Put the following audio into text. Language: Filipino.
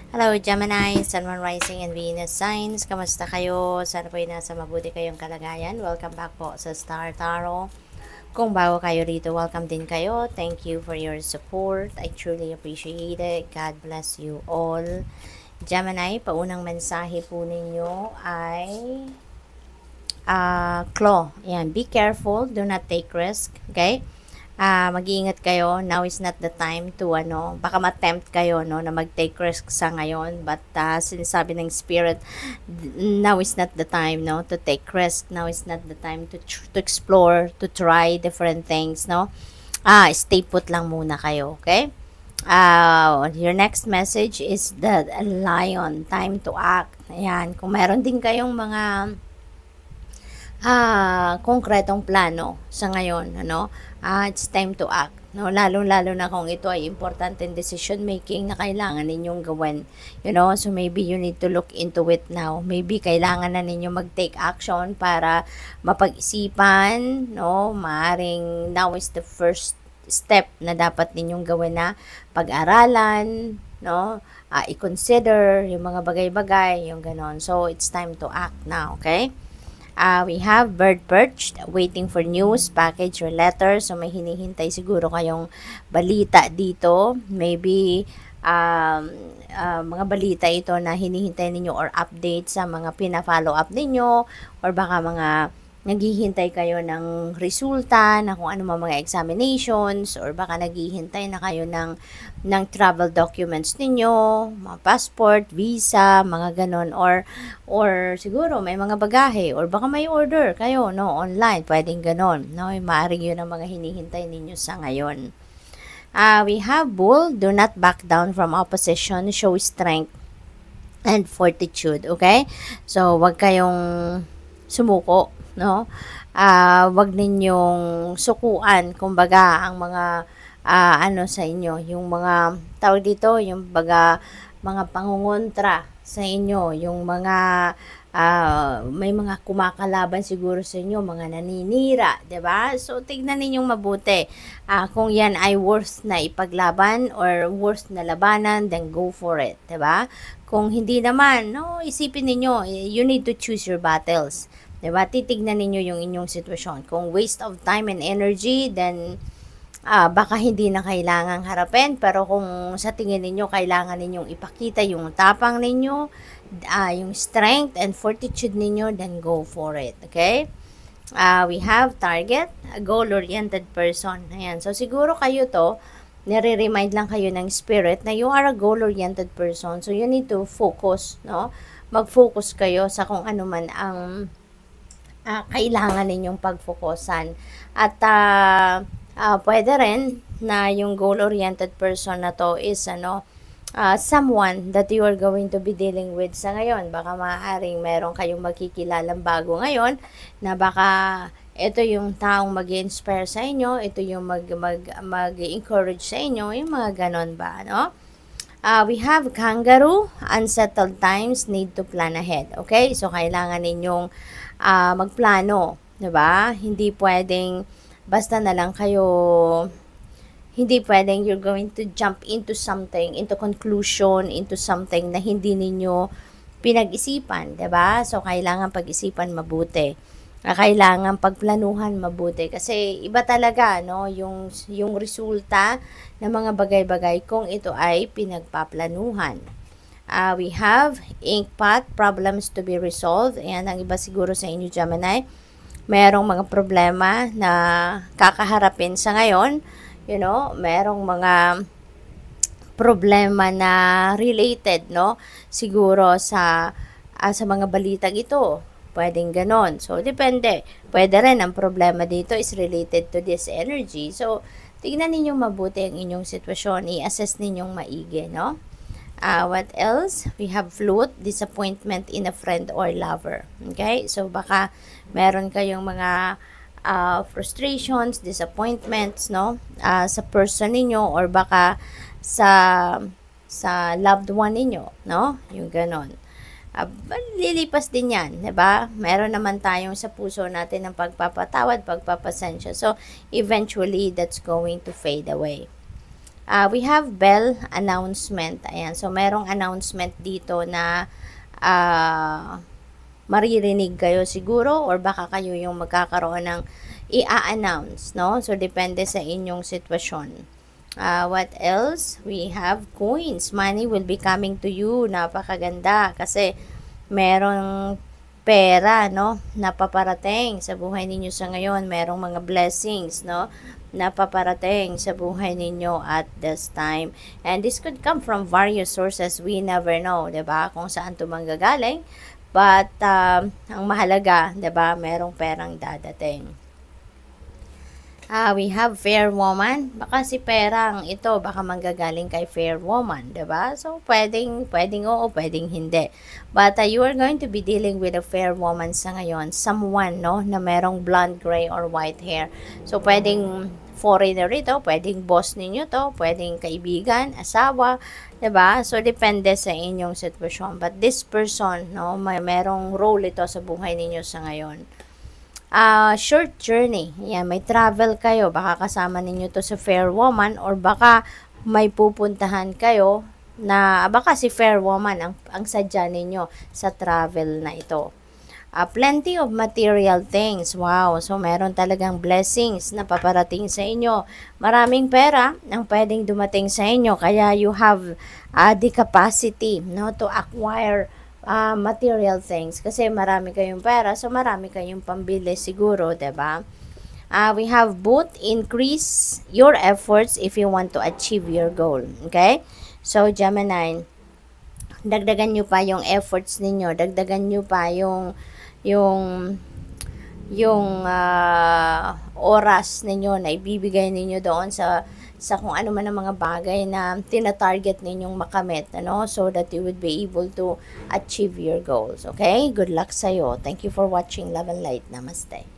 Hello Gemini, Sun, Moon, Rising, and Venus signs. Kamusta kayo? Sana po ay nasa mabuti kayong kalagayan. Welcome back po sa Star Tarot. Kung bago kayo rito, welcome din kayo. Thank you for your support. I truly appreciate it. God bless you all. Gemini, paunang mensahe po ninyo ay claw. Ayan, be careful. Do not take risk. Okay? Mag-iingat kayo. Now is not the time to baka ma-tempt kayo na mag-take risk sa ngayon, but sinasabi ng spirit, now is not the time to take risk. Now is not the time to explore, to try different things. Stay put lang muna kayo, okay? Your next message is the lion, time to act. Ayan, kung meron din kayong mga konkretong plano sa ngayon, it's time to act, lalo na kung ito ay important in decision making na kailangan ninyong gawin, so maybe you need to look into it now. Maybe kailangan na ninyo mag-take action para mapag-isipan, maaring now is the first step na dapat ninyong gawin na pag-aralan, i-consider yung mga bagay-bagay, yung ganon. So, it's time to act now, okay? We have bird perched, waiting for news, package, or letter. So, may hinihintay siguro kayong balita dito. Maybe, mga balita ito na hinihintay ninyo or update sa mga pina-follow up ninyo, or baka mga naghihintay kayo ng resulta na kung ano mga examinations, or baka naghihintay na kayo ng travel documents ninyo, mga passport, visa, mga ganon, or siguro may mga bagahe, or baka may order kayo online, pwedeng ganon, maaaring yun ang mga hinihintay ninyo sa ngayon. We have bull, do not back down from opposition, show strength and fortitude, okay? So, wag kayong sumuko, wag ninyong sukuan, kumbaga, ang mga sa inyo, yung mga tawag dito, yung mga pangungontra sa inyo, yung mga may mga kumakalaban siguro sa inyo, mga naninira, 'di ba? So tignan ninyong mabuti. Kung yan ay worth na ipaglaban or worth na labanan, then go for it, 'di ba? Kung hindi naman, isipin ninyo, you need to choose your battles. Diba? Titignan ninyo yung inyong sitwasyon. Kung waste of time and energy, then baka hindi na kailangang harapin. Pero kung sa tingin ninyo, kailangan ninyong ipakita yung tapang ninyo, yung strength and fortitude ninyo, then go for it. Okay? We have target, a goal-oriented person. Ayan. So, siguro kayo to, nire-remind lang kayo ng spirit na you are a goal-oriented person. So, you need to focus, mag-focus kayo sa kung ano man ang kailangan ninyong pagfokusan. At pwede rin na yung goal-oriented person na to is someone that you are going to be dealing with sa ngayon. Baka maaaring meron kayong magkikilalang bago ngayon na baka ito yung taong mag-inspire sa inyo, ito yung mag-encourage sa inyo, yung mga ganon ba, we have kangaroo, unsettled times, need to plan ahead. Okay? So, kailangan ninyong magplano, 'di ba? Hindi pwedeng basta na lang kayo, hindi pwedeng you're going to jump into something, into conclusion, into something na hindi ninyo pinag-isipan, 'di ba? So kailangan pag-isipan mabuti. Kailangan pagplanuhan mabuti kasi iba talaga yung resulta ng mga bagay-bagay kung ito ay pinagpaplanuhan. We have ink pot, problems to be resolved. Ayan, ang iba siguro sa inyo, Gemini. Merong mga problema na kakaharapin sa ngayon. Merong mga problema na related, siguro sa mga balitang ito. Pwedeng ganon. So, depende. Pwede rin, ang problema dito is related to this energy. So, tignan ninyong mabuti ang inyong sitwasyon. I-assess ninyong maigi, what else? We have flute, disappointment in a friend or lover. Okay? So, baka meron kayong mga frustrations, disappointments, sa person ninyo or baka sa loved one ninyo, Yung ganon. Lilipas din yan, diba? Meron naman tayong sa puso natin ng pagpapatawad, pagpapasensya. So, eventually, that's going to fade away. We have bell announcement. Ayan. So, merong announcement dito na maririnig kayo siguro or baka kayo yung magkakaroon ng i-announce, no? So, depende sa inyong sitwasyon. What else? We have coins. Money will be coming to you. Napakaganda kasi merong pera, no? Napaparating sa buhay ninyo sa ngayon. Merong mga blessings, no? Napaparating sa buhay ninyo at this time. And this could come from various sources. We never know, 'di ba? Kung saan 'to manggagaling. But ang mahalaga, 'di ba? Merong perang dadating. We have fair woman. Baka si perang ito, baka manggagaling kay fair woman, 'di ba? So, pwedeng oo, pwedeng hindi. But you are going to be dealing with a fair woman sa ngayon. Someone, no, na merong blonde, gray, or white hair. So, pwedeng foreigner ito, pwedeng boss ninyo to, pwedeng kaibigan, asawa, 'di ba? So, depende sa inyong sitwasyon. But this person, no, merong role ito sa buhay ninyo sa ngayon. Short journey. Yan, may travel kayo. Baka kasama ninyo to sa fair woman or baka may pupuntahan kayo na baka si fair woman ang sadya ninyo sa travel na ito. Plenty of material things. Wow. So, meron talagang blessings na paparating sa inyo. Maraming pera ang pwedeng dumating sa inyo. Kaya you have the capacity, no, to acquire material things kasi marami kayong pera, so marami kayong pambili siguro, 'di ba? We have both increase your efforts if you want to achieve your goal. Okay? So, Gemini, dagdagan nyo pa yung efforts ninyo, dagdagan nyo pa yung oras ninyo na ibibigay ninyo doon sa kung ano man ang mga bagay na tina-target ninyong makamit, ano, so that you would be able to achieve your goals. Okay? Good luck sa'yo. Thank you for watching Love and Light. Namaste.